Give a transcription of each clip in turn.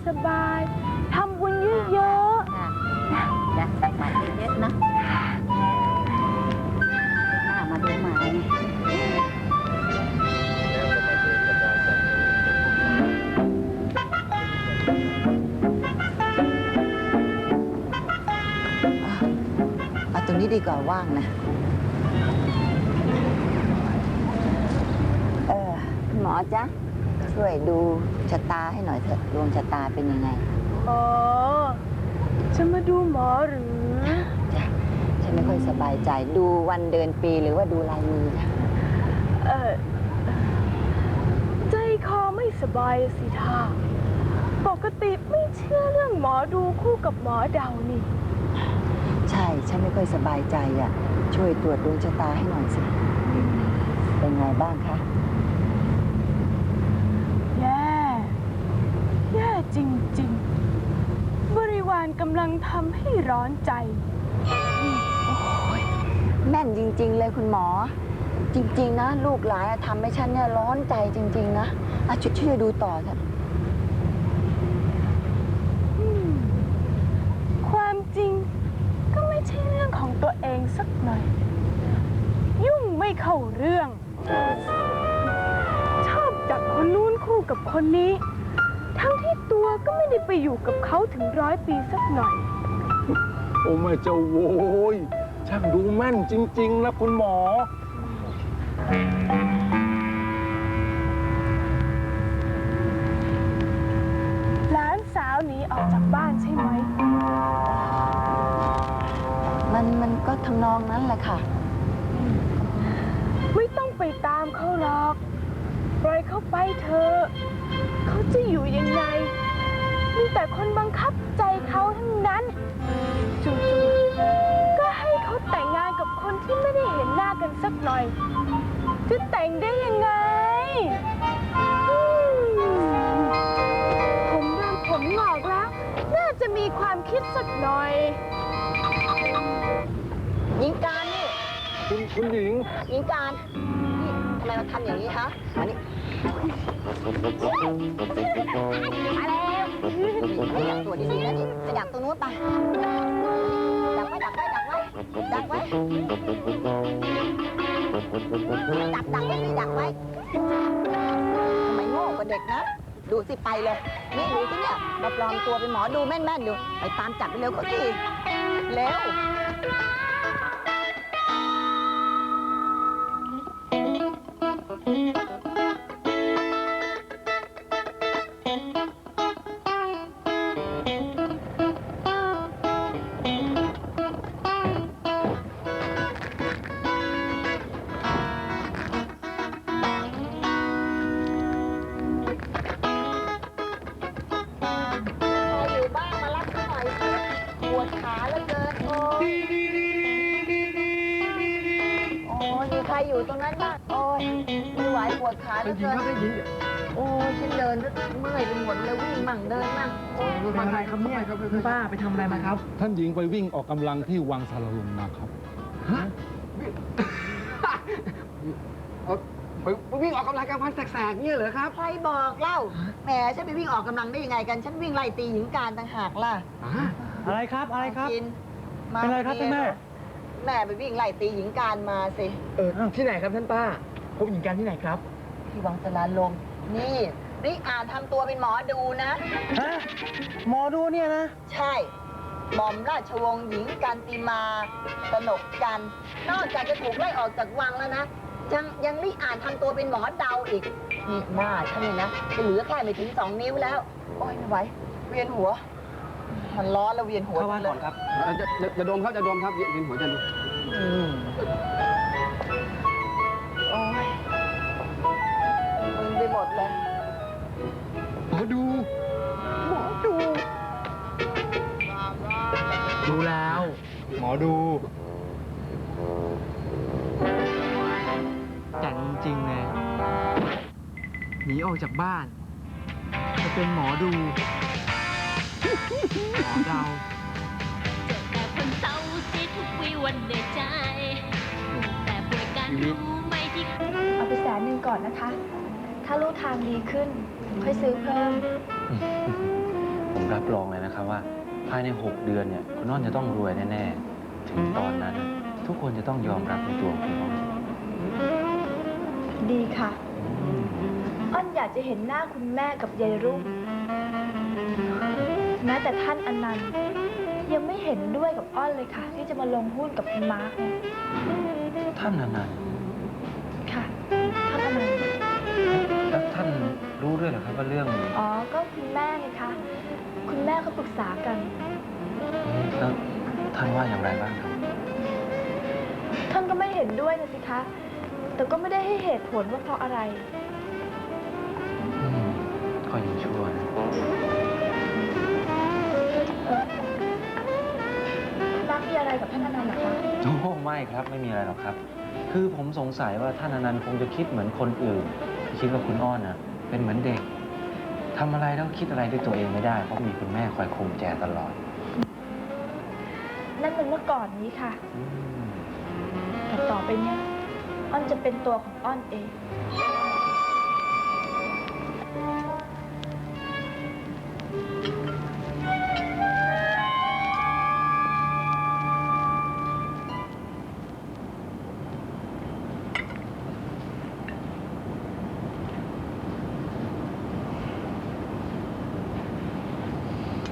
สบายทำบุญเยอะๆจะสบายเยอะนะมาดูหมาเอาตรงนี้ดีกว่าว่างนะหมอจ๊ะช่วยดูชะตาให้หน่อยเถอะดวงชะตาเป็นยังไงอ๋อจะมาดูหมอหรือจ้ะฉันไม่ค่อยสบายใจดูวันเดือนปีหรือว่าดูลายมือจ้ะใจคอไม่สบายสิท่าปกติไม่เชื่อเรื่องหมอดูคู่กับหมอเดานี่ใช่ฉันไม่ค่อยสบายใจอ่ะช่วยตรวจดวงชะตาให้หน่อยสิเป็นไงบ้างคะแย่จริงๆบริวารกำลังทำให้ร้อนใจโอ้ยแม่นจริงๆเลยคุณหมอจริงๆนะลูกหลานทำให้ฉันเนี่ยร้อนใจจริงๆนะช่วยดูต่อเถอะความจริงก็ไม่ใช่เรื่องของตัวเองสักหน่อยยุ่งไม่เข้าเรื่องชอบจับคนนู้นคู่กับคนนี้ทั้งที่ตัวก็ไม่ได้ไปอยู่กับเขาถึง100 ปีสักหน่อยโอ้แม่เจ้าโว้ยช่างดูแม่นจริงๆนะคุณหมอหลานสาวหนีออกจากบ้านใช่ไหมมันก็ทำนองนั้นแหละค่ะไม่ต้องไปตามเขาหรอกปล่อยเขาไปเถอะเขาจะอยู่ยังไงมีแต่คนบังคับใจเขาทั้งนั้นจู่ๆก็ให้เขาแต่งงานกับคนที่ไม่ได้เห็นหน้ากันสักหน่อยจะแต่งได้ยังไงผมเริ่มผมงอกแล้วน่าจะมีความคิดสักหน่อยหญิงการนี่คุณหญิงหญิงการนี่ทำไมมาทำอย่างนี้ฮะมานี่มาแล้วไม่อยากตัวดีๆนะนี่จะดักตรงนู้นไปดักไว้ดักไว้ดักไว้ดักไว้ดักไว้สิดักไว้ทำไมโง่กว่าเด็กนะดูสิไปเลยนี่ดูสิเนี่ยมาปลอมตัวเป็นหมอดูแม่นๆดูไปตามจับไปเร็วเขาสิเร็วอยู่ตรงนั้นบ้างโอ้ยไม่ไหวปวดขาแล้วเกินโอ้ยฉันเดินเมื่อยไปหมดเลยวิ่งมั่งเดินมั่งโอ้ยเป็นอะไรครับเนี่ยคุณป้าไปทำอะไรมาครับท่านหญิงไปวิ่งออกกำลังที่วังสารลมมาครับฮะไปวิ่งออกกำลังกลางวันแสกๆเนี่ยเหรอครับใครบอกเล่าแหมฉันไปวิ่งออกกำลังได้ยังไงกันฉันวิ่งไล่ตีหญิงการต่างหากล่ะอะไรครับอะไรครับเป็นอะไรครับท่านแม่แม่ไปวิ่งไล่ตีหญิงการมาสิที่ไหนครับท่านป้าพบหญิงการที่ไหนครับที่วังสลาลมนี่อ่านทำตัวเป็นหมอดูนะฮะหมอดูเนี่ยนะใช่หม่อมราชวงศ์หญิงกันติมากนกจันทร์นอกจากจะถูกไล่ออกจากวังแล้วนะยังนี่อ่านทำตัวเป็นหมอเดาอีกนี่หน้าฉันนี่นะจะเหลือแค่ไม่ถึง2 นิ้วแล้วโอ้ยไม่ไหวเวียนหัวมันร้อนแล้วเวียนหัวเข้าบ้านก่อนครับจะดมครับเวียนหัวจะดูโอ้ยมึนไปหมดเลยหมอดูแล้วหมอดูแต่จริงๆเลยหนีออกจากบ้านจะเป็นหมอดูหมอเดาแต่คนเศร้าเสียทุกวีวันเหนื่อยใจแต่ป่วยการรู้ไม่ที่เอาไป100,000ก่อนนะคะถ้าลูกทางดีขึ้นค่อยซื้อเพิ่ม ผมรับรองเลยนะครับว่าภายใน 6 เดือนเนี่ยคุณอ้อนจะต้องรวยแน่ๆ ถึงตอนนั้น ทุกคนจะต้องยอมรับในตัวของคุณอ้อน ดีค่ะ อ้อนอยากจะเห็นหน้าคุณแม่กับยายรุ่งแม้แต่ท่านอนันต์ยังไม่เห็นด้วยกับอ้อนเลยค่ะ ที่จะมาลงหุ้นกับคุณมาร์คเนี่ย ท่านอนันต์ ค่ะ ท่านอนันต์ แล้วท่านรู้ด้วยเหรอครับว่าเรื่อง อ๋อ ก็คุณแม่ไงคะ คุณแม่เขาปรึกษากัน แล้วท่านว่าอย่างไรบ้างครับ ท่านก็ไม่เห็นด้วยนะสิคะ แต่ก็ไม่ได้ให้เหตุผลว่าเพราะอะไร ก็ยังชั่วนะ มาร์คมีอะไรกับท่านอนันต์เหรอคะ โอ้ไม่ครับไม่มีอะไรหรอกครับ คือผมสงสัยว่าท่านอนันต์คงจะคิดเหมือนคนอื่นที่คิดว่าคุณอ้อนน่ะเป็นเหมือนเด็กทำอะไรแล้วคิดอะไรด้วยตัวเองไม่ได้เพราะมีคุณแม่คอยคุมแจตลอด นั่นเป็นเมื่อก่อนนี้ค่ะ แต่ต่อไปเนี้ยอ้อนจะเป็นตัวของอ้อนเอง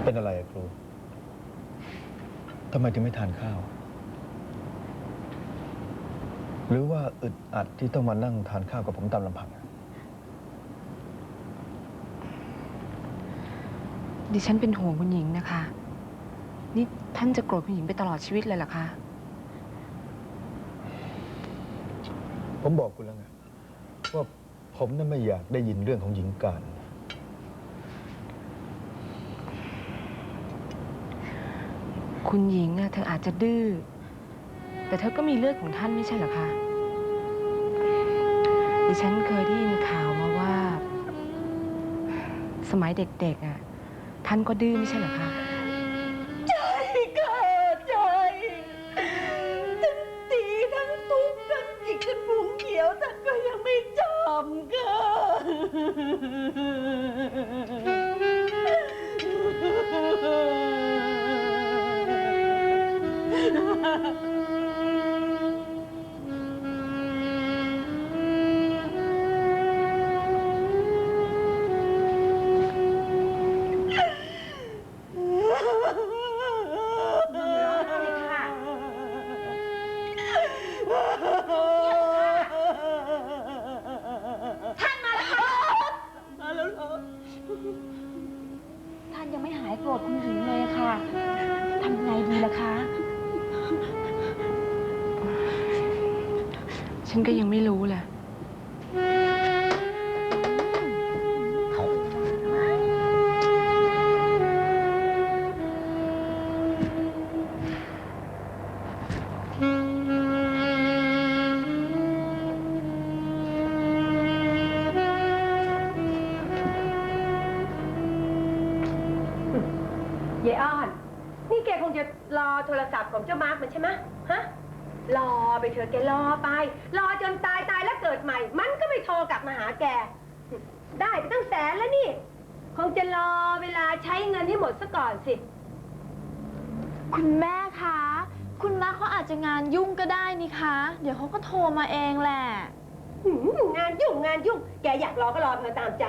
เป็นอะไรอะครู ทำไมถึงไม่ทานข้าว หรือว่าอึดอัดที่ต้องมานั่งทานข้าวกับผมตามลำพัง ดิฉันเป็นห่วงคุณหญิงนะคะ นี่ท่านจะโกรธคุณหญิงไปตลอดชีวิตเลยเหรอคะ ผมบอกคุณแล้วไงว่าผมน่ะไม่อยากได้ยินเรื่องของหญิงการ คุณหญิงเธออาจจะดื้อ แต่เธอก็มีเลือดของท่านไม่ใช่เหรอคะ ดิฉันเคยได้ยินข่าวมาว่า สมัยเด็กๆท่านก็ดื้อไม่ใช่เหรอคะ ใจค่ะใจทั้งตีทั้งทุบทั้งหยิกทั้งผงเขียวท่านก็ยังไม่จำค่ะ ท่านยังไม่หายโกรธคุณหญิงเลยค่ะ ทำไงดีล่ะคะ ฉันก็ยังไม่รู้เลย ยายอ้อน นี่แกคงจะรอโทรศัพท์ของเจ้ามาร์กมันใช่ไหมฮะ รอไปเถอะแกรอไป รอจนตายแล้วเกิดใหม่ มันก็ไม่โทรกลับมาหาแก ได้ไปตั้งแสนแล้วนี่ คงจะรอเวลาใช้เงินให้หมดซะก่อนสิ คุณแม่คะ คุณมาร์คเขาอาจจะงานยุ่งก็ได้นี่คะ เดี๋ยวเขาก็โทรมาเองแหละ งานยุ่ง แกอยากรอก็รอเธอตามใจ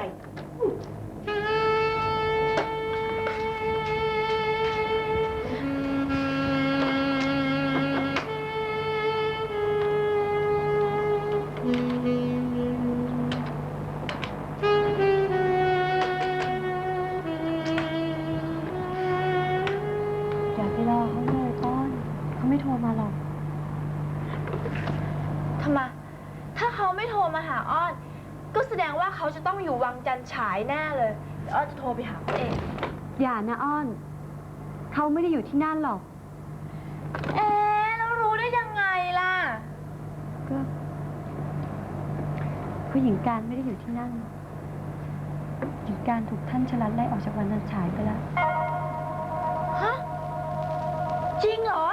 อย่าไปรอเขาเลยอ้อน เขาไม่โทรมาหรอก ทำไม ถ้าเขาไม่โทรมาหาอ้อน ก็แสดงว่าเขาจะต้องอยู่วังจันทร์ฉายแน่เลยเดี๋ยวอ้อนจะโทรไปหาเขาเอง อย่านะอ้อน เขาไม่ได้อยู่ที่นั่นหรอก เอ๊ะแล้วรู้ได้ยังไงล่ะ ก็ผู้หญิงการไม่ได้อยู่ที่นั่น หญิงการถูกท่านชลัดไล่ออกจากวันนันฉายไปแล้ว ฮะ จริงเหรอ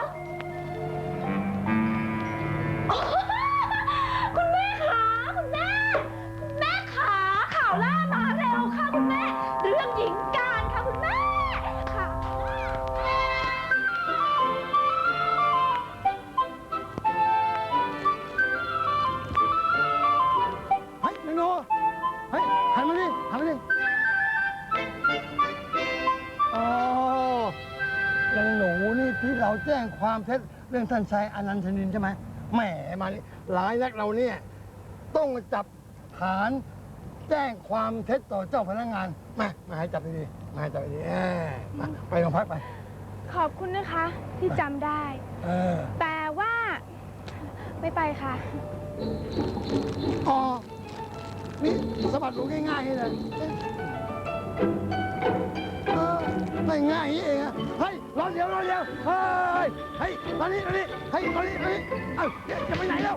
คุณแม่ขาคุณแม่ คุณแม่ขาข่าวล่ามาเร็วค่ะคุณแม่ เรื่องหญิงการค่ะคุณแม่ ที่เราแจ้งความเท็จเรื่องท่านชายอนันทนินใช่ไหมแหมมานี่หลายนักเราเนี่ยต้องจับฐานแจ้งความเท็จต่อเจ้าพนักงานมาให้จับดีๆมาให้จับดีๆมาไปโรงพักไป ขอบคุณนะคะที่จำได้ แต่ว่าไม่ไปค่ะ อ๋อ นี่สะบัดรู้ง่ายๆเลยไม่ง่ายอย่างนี้เองอะเฮ้ยรอเดี๋ยวเฮ้ยตอนนี้เฮ้ยตอนนี้เอ้าจะไปไหนแล้ว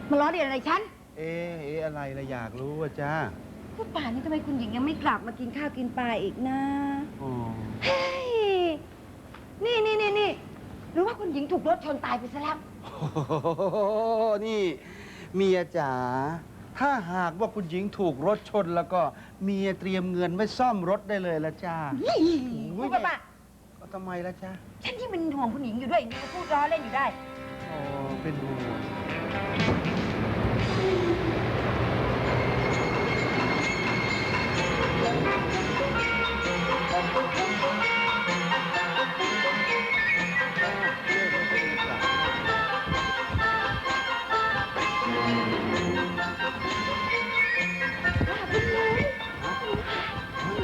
มาล้อเดียนอะไรฉัน อะไรล่ะอยากรู้ว่าจ้า ก็ป่านนี้ทำไมคุณหญิงยังไม่กลับมากินข้าวกินปลาอีกนะ อ๋อ เฮ้ย นี่หรือว่าคุณหญิงถูกรถชนตายไปซะแล้ว โอ้โหนี่เมียจ๋า ถ้าหากว่าคุณหญิงถูกรถชนแล้วก็เมียเตรียมเงินไว้ซ่อมรถได้เลยละจ้า พูดป่ะ ทำไมละจ้า ฉันที่เป็นห่วงคุณหญิงอยู่ด้วยนี่ก็พูดล้อเล่นอยู่ได้ อ๋อ เป็นห่วง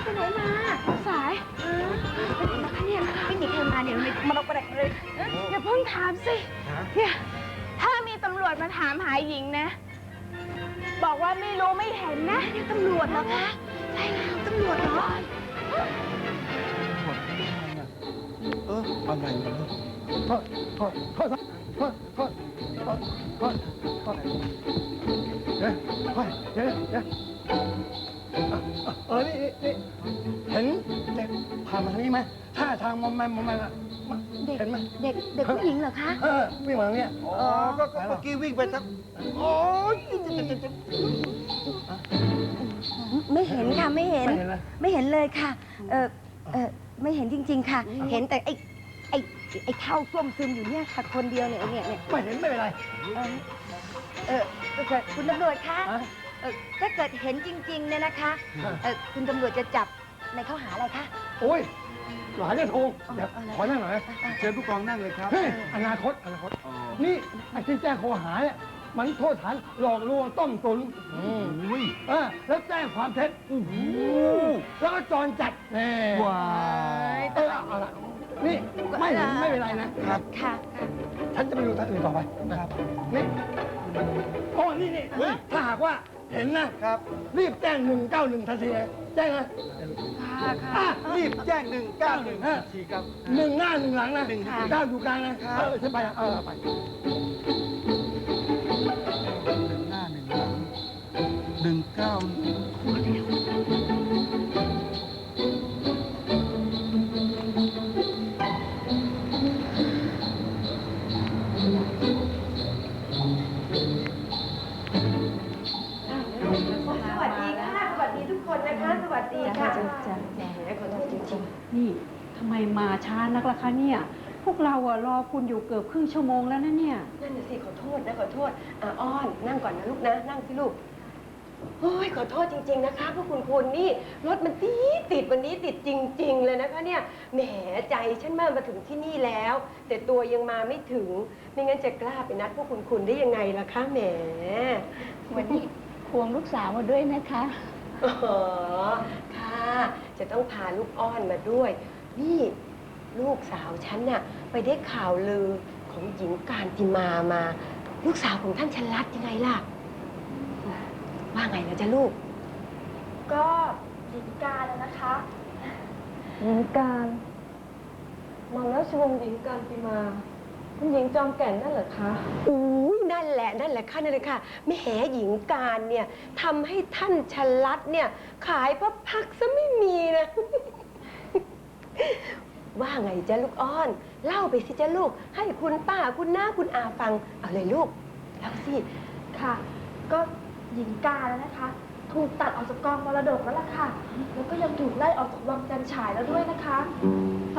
ไปไหนมาสายไปไหนมาคะเนี่ยไม่มีใครมาเนี่ยมันออกไปไหนเลย อย่าเพิ่งถามสิเนี่ยถ้ามีตำรวจมาถามหาหญิงนะ บอกว่าไม่รู้ไม่เห็นนะนี่ตำรวจเหรอคะใช่แล้วตำรวจเหรอ อะไรนะ โทษเดี๋ยวนี่เห็นเด็กผ่านมาทางนี้ไหมท่าทางมอมแมมอะเห็นไหมเด็กผู้หญิงเหรอคะวิ่งมาทางนี้ อ๋อ ก็เมื่อกี้วิ่งไปสักโอ้ย ไม่เห็นค่ะไม่เห็น ไม่เห็นเลยค่ะ ไม่เห็นจริง ๆ ค่ะ เห็นแต่ไอ้เท่าส้วมซึมอยู่เนี่ยค่ะคนเดียวเนี่ยไม่เห็นไม่เป็นไร คุณตำรวจคะถ้าเกิดเห็นจริงๆเนี่ยนะคะคุณตำรวจจะจับในข้อหาอะไรคะ โอ้ยหลายจะโทงเดี๋ยวขอนั่งหน่อย เชิญผู้กองนั่งเลยครับ เฮ้ยอนาคตนี่ไอ้ที่แจ้งข้อหาเนี่ยมันโทษฐานหลอกลวงต้มตุนแล้วแจ้งความเท็จแล้วก็จรจัดว้ายเอาละนี่ไม่เห็นไม่เป็นไรนะครับค่ะฉันจะไปดูทางอื่นต่อไปนะครับนี่อ๋อนี่ถ้าหากว่าเห็นนะครับรีบแจ้ง191ทันทีเลยแจ้งนะรีบแจ้ง191ทันทีครับ 1 หน้า 1 หลังนะ9อยู่กลางนะฉันไปไป1 หน้า 1 หลัง สวัสดีค่ะ สวัสดีทุกคนนะคะ สวัสดีค่ะขอโทษจริงๆนี่ทำไมมาช้านักล่ะคะเนี่ย พวกเราอะรอคุณอยู่เกือบครึ่งชั่วโมงแล้วนะเนี่ย นั่นน่ะสิขอโทษนะขอโทษอ้อนนั่งก่อนนะลูกนะ นั่งสิลูก โอ้ยขอโทษจริงๆนะคะพวกคุณนี่รถมันติดวันนี้ติดจริงๆเลยนะคะเนี่ยแหมใจฉันมาถึงที่นี่แล้ว แต่ตัวยังมาไม่ถึงไม่งั้นจะกล้าไปนัดพวกคุณได้ยังไงล่ะคะแหมวันนี้ควงลูกสาวมาด้วยนะคะอ๋อค่ะจะต้องพาลูกอ้อนมาด้วยนี่ลูกสาวฉันน่ะไปได้ข่าวลือของหญิงการติมาลูกสาวของท่านชลัดยังไงล่ะว่าไงนะจ๊ะลูกก็หญิงการแล้วนะคะหญิงการมาแล้วชวงหญิงการติมาคุณหญิงจอมแก่นนั่นเหรอคะอุ้ยนั่นแหละค่ะนั่นเลยค่ะแม่หญิงการเนี่ยทำให้ท่านชลัดเนี่ยขายพระพักซะไม่มีนะ ว่าไงจ๊ะลูกอ้อนเล่าไปสิจ๊ะลูกให้คุณป้าคุณน้าคุณอาฟังเอาเลยลูกเล่าสิค่ะก็หญิงกาแล้วนะคะถูกตัดออกจากกองมรดกแล้วล่ะค่ะแล้วก็ยังถูกไล่ออกจากวังจันฉายแล้วด้วยนะคะ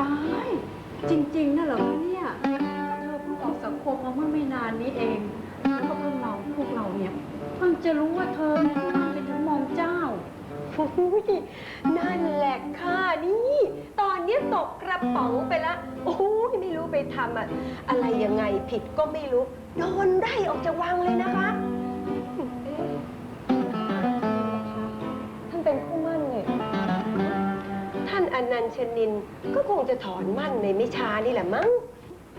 ตายจริงๆน่ะเหรอคะเนี่ยเธอเพิ่งออกสังคมมาเมื่อไม่นานนี้เองแล้วก็พวกเราเนี่ย เพิ่งจะรู้ว่าเธอเนี่ยทำเป็นถึงหม่อมเจ้า นั่นแหละค่ะนี่ ตอนนี้ตกกระป๋องไปละโอ้ยไม่รู้ไปทำอะไรยังไงผิดก็ไม่รู้โดนไล่ออกจากวังเลยนะคะ ท่านเป็นคู่มั่นเนี่ย ท่านอนันต์ชนินก็คงจะถอนมั่นในไม่ช้านี่แหละมั้ง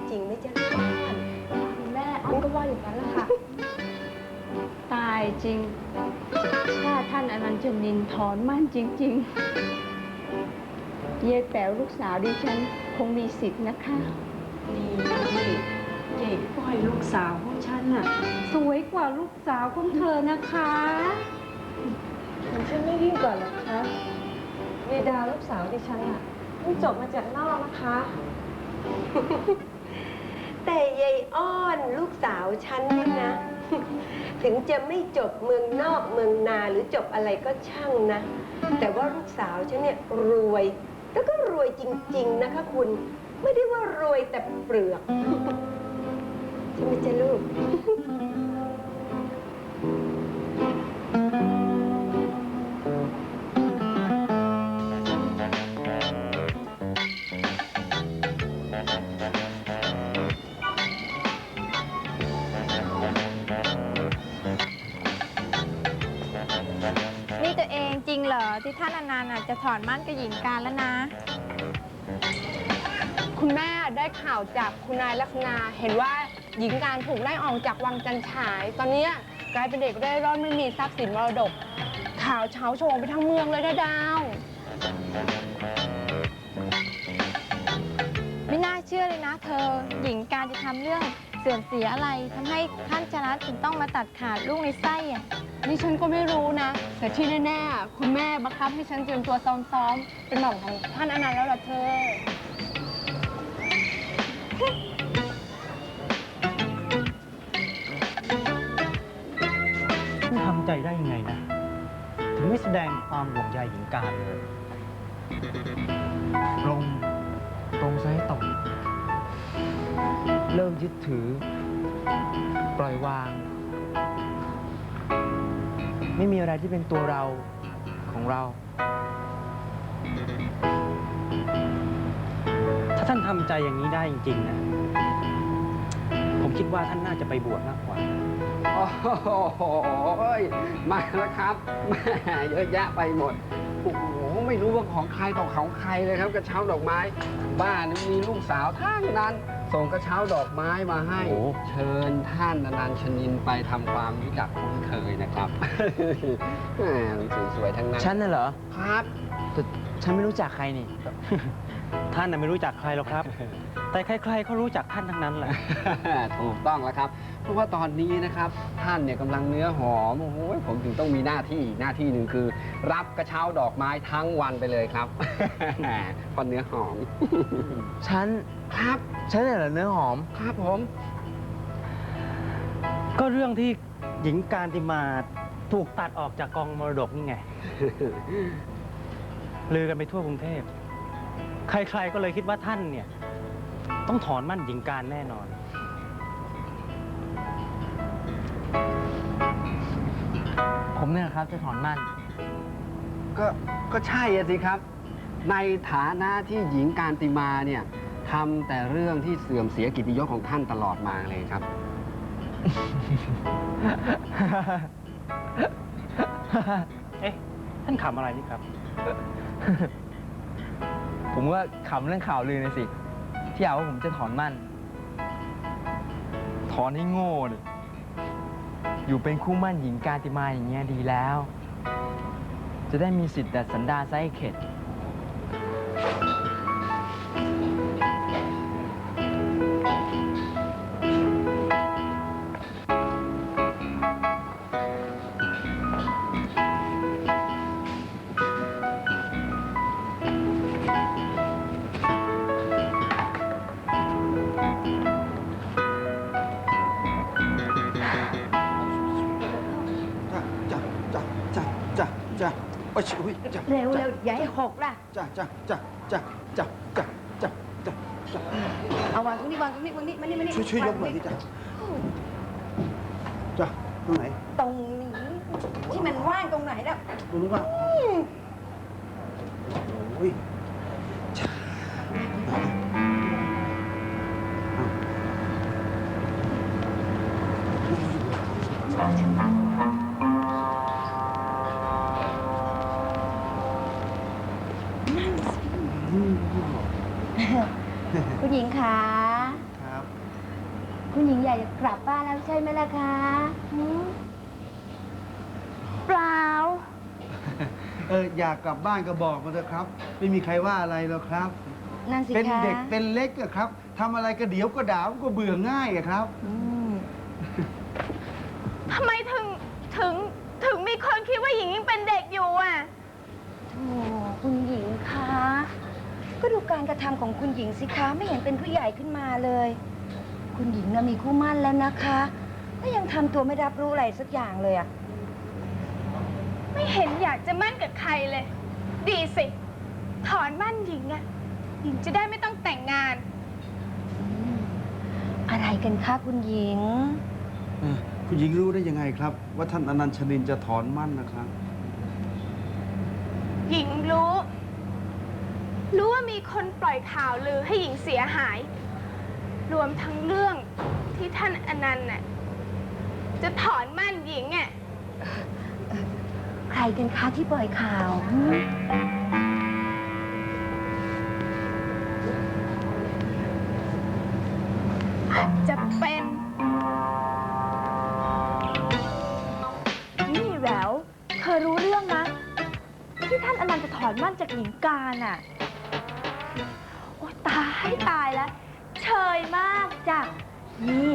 จริงไหมจ๊ะลูกบ้าน แม่อ้อมก็ว่าอย่างนั้นแหละค่ะ ตายจริง ถ้าท่านอนันต์ชนินถอนมั่นจริงๆ เย่แป๋วลูกสาวดิฉันคงมีสิทธิ์นะคะนี่เย่ปล่อยลูกสาวของฉันน่ะ สวยกว่าลูกสาวของเธอนะคะ ฉันไม่ยิ่งก่อนเหรอคะเวดาลูกสาวดิฉันอะเพิ่งจบมาจากนอกนะคะ แต่ยายอ้อนลูกสาวฉันเนี่ยนะ ถึงจะไม่จบเมืองนอกเมืองนาหรือจบอะไรก็ช่างนะ แต่ว่าลูกสาวฉันเนี่ยรวย แล้วก็รวยจริงๆนะคะคุณ ไม่ได้ว่ารวยแต่เปลือก ใช่ไหมจ๊ะลูก นี่ตัวเองจริงเหรอที่ท่านอนันต์จะถอนมั่นกับหญิงการแล้วนะ คุณแม่ได้ข่าวจากคุณนายลักษณาเห็นว่าหญิงการถูกไล่ออกจากวังจันฉาย ตอนนี้กลายเป็นเด็กเร่ร่อนไม่มีทรัพย์สินมรดก ข่าวเช้าโชว์ไปทั้งเมืองเลยนะดาว ไม่น่าเชื่อเลยนะเธอ หญิงการจะทำเรื่องเสื่อมเสียอะไรทำให้ท่านชนะถึงต้องมาตัดขาดลูกในไส้อะ นี่ฉันก็ไม่รู้นะ แต่ที่แน่ๆคุณแม่บังคับให้ฉันเตรียมตัวซ้อมๆเป็นหม่อมของท่านอนันต์แล้วล่ะเธอ คุณทำใจได้ยังไงนะ ถึงไม่แสดงความห่วงใยหญิงการเลยตรงซะให้ตรงเลิกยึดถือ ปล่อยวาง ไม่มีอะไรที่เป็นตัวเราของเรา ถ้าท่านทำใจอย่างนี้ได้จริงๆนะ ผมคิดว่าท่านน่าจะไปบวชมากกว่า โอ้โหมาแล้วครับแม่เยอะแยะไปหมด โอ้โห ไม่รู้ว่าของใครต่อของใครเลยครับกระเช้าดอกไม้ บ้านมีลูกสาวทั้งนั้น ส่งกระเช้าดอกไม้มาให้ เชิญท่านอนันต์ชนินไปทำความรู้จักคุ้นเคยนะครับ แหมสวยๆทั้งนั้น ฉันน่ะเหรอ ครับ แต่ฉันไม่รู้จักใครนี่ ท่านน่ะไม่รู้จักใครหรอกครับ แต่ใครๆเขารู้จักท่านทั้งนั้นแหละ ถูกต้องแล้วครับ เพราะว่าตอนนี้นะครับท่านเนี่ยกำลังเนื้อหอม โอ้โหผมถึงต้องมีหน้าที่หนึ่งคือ รับกระเช้าดอกไม้ทั้งวันไปเลยครับ เพราะเนื้อหอม ฉัน ครับ ฉันเนี่ยเหรอเนื้อหอม ครับผม ก็เรื่องที่หญิงการติมาถูกตัดออกจากกองมรดกนี่ไง ลือกันไปทั่วกรุงเทพ ใครๆก็เลยคิดว่าท่านเนี่ย ต้องถอนมั่นหญิงการแน่นอน ผมเนี่ยครับจะถอนมั่น ก็ใช่อะสิครับ ในฐานะที่หญิงการติมาเนี่ยทำแต่เรื่องที่เสื่อมเสียกิตติยศของท่านตลอดมาเลยครับ เอ๊ะ ท่านขำอะไรนี่ครับ ผมว่าขำเรื่องข่าวลือนะสิ ที่เอาว่าผมจะถอนมั่น ถอนให้โง่ดิอยู่เป็นคู่มั่นหญิงการติมาอย่างเงี้ยดีแล้ว จะได้มีสิทธิ์ดัดสันดานไซะให้เข็ด เร็วอย่าให้หกล่ะ เอาวางตรงนี้มานี่ ช่วยยกหน่อยดิจ้ะจ้ะ ตรงไหน ตรงนี้ที่มันว่างตรงไหนล่ะ ตรงนู้นป่ะโอ้ยคุณหญิงคะ ครับ คุณหญิงอยากจะกลับบ้านแล้วใช่ไหมล่ะคะหืม เปล่า อยากกลับบ้านก็บอกมาเถอะครับ ไม่มีใครว่าอะไรหรอกครับ นั่นสิคะ เป็นเด็กเป็นเล็กอะครับทำอะไรก็เดี๋ยวก็ด่าก็เบื่อง่ายอะครับ ทำไมถึงมีคนคิดว่าหญิงยังเป็นเด็กอยู่อ่ะ โอ้คุณหญิงคะ ก็ดูการกระทำของคุณหญิงสิคะ ไม่เห็นเป็นผู้ใหญ่ขึ้นมาเลย คุณหญิงน่ะมีคู่หมั่นแล้วนะคะก็ยังทำตัวไม่รับรู้อะไรสักอย่างเลยอะ ไม่เห็นอยากจะมั่นกับใครเลย ดีสิ ถอนมั่นหญิงอะหญิงจะได้ไม่ต้องแต่งงาน อะไรกันคะคุณหญิง คุณหญิงรู้ได้ยังไงครับ ว่าท่านอนันต์ชนินจะถอนมั่นนะครับ หญิงรู้ว่ามีคนปล่อยข่าวลือให้หญิงเสียหาย รวมทั้งเรื่องที่ท่านอนันต์น่ะจะถอนมั่นหญิงอ่ะ ใครกันคะที่ปล่อยข่าวหืม จะเป็น นี่แหววเธอรู้เรื่องนะที่ท่านอนันต์จะถอนมั่นจากหญิงการอ่ะ โอ๊ยตายแล้วเชยมากจ้ะนี่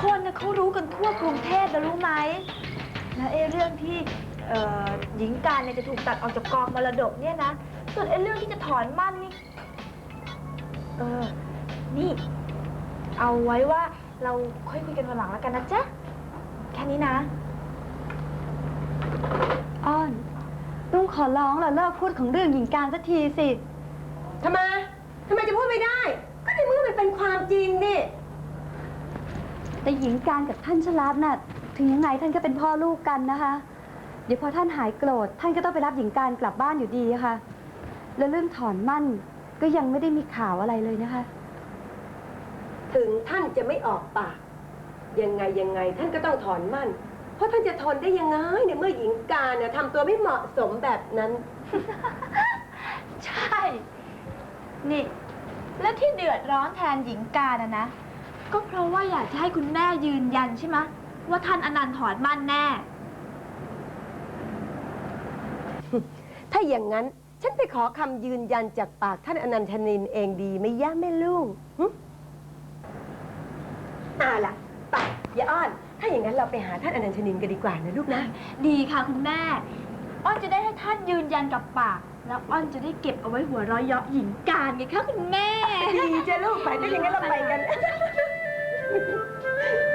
คนนะเขารู้กันทั่วกรุงเทพแล้วรู้ไหมแล้วเรื่องที่หญิงการเนี่ยจะถูกตัดออกจากกองมรดกเนี่ยนะส่วนเรื่องที่จะถอนมั่นนี่นี่เอาไว้ว่าเราค่อยคุยกันวันหลังแล้วกันนะจ๊ะแค่นี้นะอ้อนลุงขอร้องล่ะเลิกพูดของเรื่องหญิงการสักทีสิทำไมจะพูดไม่ได้ ก็ในเมื่อมันเป็นความจริงนี่ แต่หญิงการกับท่านชลัดน่ะถึงยังไงท่านก็เป็นพ่อลูกกันนะคะเดี๋ยวพอท่านหายโกรธท่านก็ต้องไปรับหญิงการกลับบ้านอยู่ดีค่ะแล้วเรื่องถอนมั่นก็ยังไม่ได้มีข่าวอะไรเลยนะคะ ถึงท่านจะไม่ออกปากยังไงท่านก็ต้องถอนมั่น เพราะท่านจะทนได้ยังไงเนี่ยเมื่อหญิงการเนี่ยทำตัวไม่เหมาะสมแบบนั้น ใช่ นี่ แล้วที่เดือดร้อนแทนหญิงการนะ ก็เพราะว่าอยากจะให้คุณแม่ยืนยันใช่ไหมว่าท่านอนันต์ถอนมั่นแน่ ถ้าอย่างนั้นฉันไปขอคำยืนยันจากปากท่านอนันทนินเองดีไหมย่าแม่ลูกล่ะไปอย่าอ้อนถ้าอย่างนั้นเราไปหาท่านอนันทนินกันดีกว่านะลูกนะ ดีค่ะคุณแม่ อ้อนจะได้ให้ท่านยืนยันกับปาก แล้วอ้อนจะได้เก็บเอาไว้หัวเราะเยาะหญิงการไงคะคุณแม่ ดีจ้ะลูกไปถ้าอย่างนั้นเราไปกัน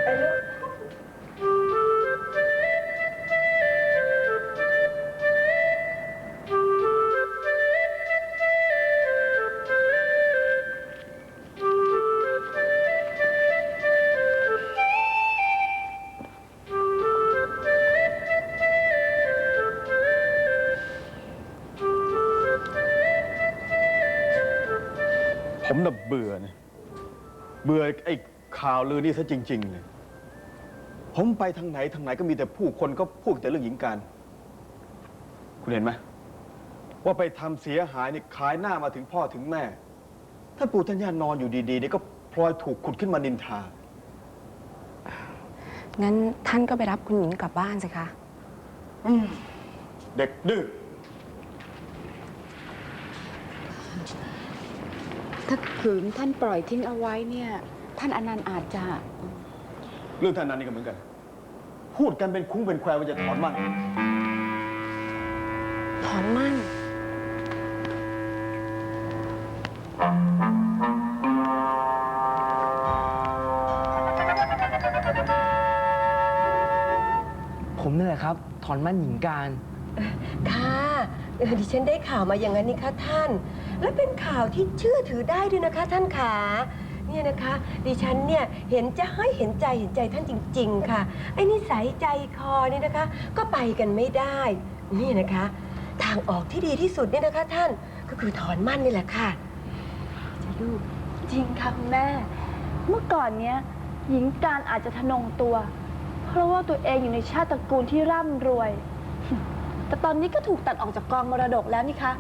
ไปลูก ผมน่ะเบื่อนะเบื่อไอ้ข่าวลือนี่ซะจริงๆเลยผมไปทางไหนก็มีแต่ผู้คนก็พูดแต่เรื่องหญิงการคุณเห็นไหมว่าไปทำเสียหายนี่ขายหน้ามาถึงพ่อถึงแม่ท่านปู่ท่านย่านอนอยู่ดีๆนี่ก็พลอยถูกขุดขึ้นมานินทา งั้นท่านก็ไปรับคุณหญิงกลับบ้านสิคะ เด็กดื้อ ถ้าขืนท่านปล่อยทิ้งเอาไว้เนี่ยท่านอนันต์อาจจะ เรื่องท่านนั้นนี่ก็เหมือนกัน พูดกันเป็นคุ้งเป็นแควว่าจะถอนมั่น ถอนมั่น ผมนี่แหละครับ ถอนมั่นหญิงการ ค่ะดิฉันได้ข่าวมาอย่างนั้นนี่คะท่าน และเป็นข่าวที่เชื่อถือได้ด้วยนะคะท่านขา เนี่ยนะคะ ดิฉันเนี่ยเห็นใจท่านจริง ๆ ค่ะ ไอ้นิสัยใจคอเนี่ยนะคะ ก็ไปกันไม่ได้ นี่นะคะ ทางออกที่ดีที่สุดเนี่ยนะคะ ท่านก็คือถอนมั่นนี่แหละค่ะจะลูก จริงค่ะคุณแม่ เมื่อก่อนเนี้ยหญิงการอาจจะทะนงตัว เพราะว่าตัวเองอยู่ในชาติตระกูลที่ร่ำรวย แต่ตอนนี้ก็ถูกตัดออกจากกองมรดกแล้วนี่คะ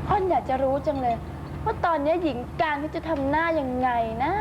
อ้อนอยากจะรู้จังเลย ว่าตอนนี้หญิงการเขาจะทำหน้ายังไงนะ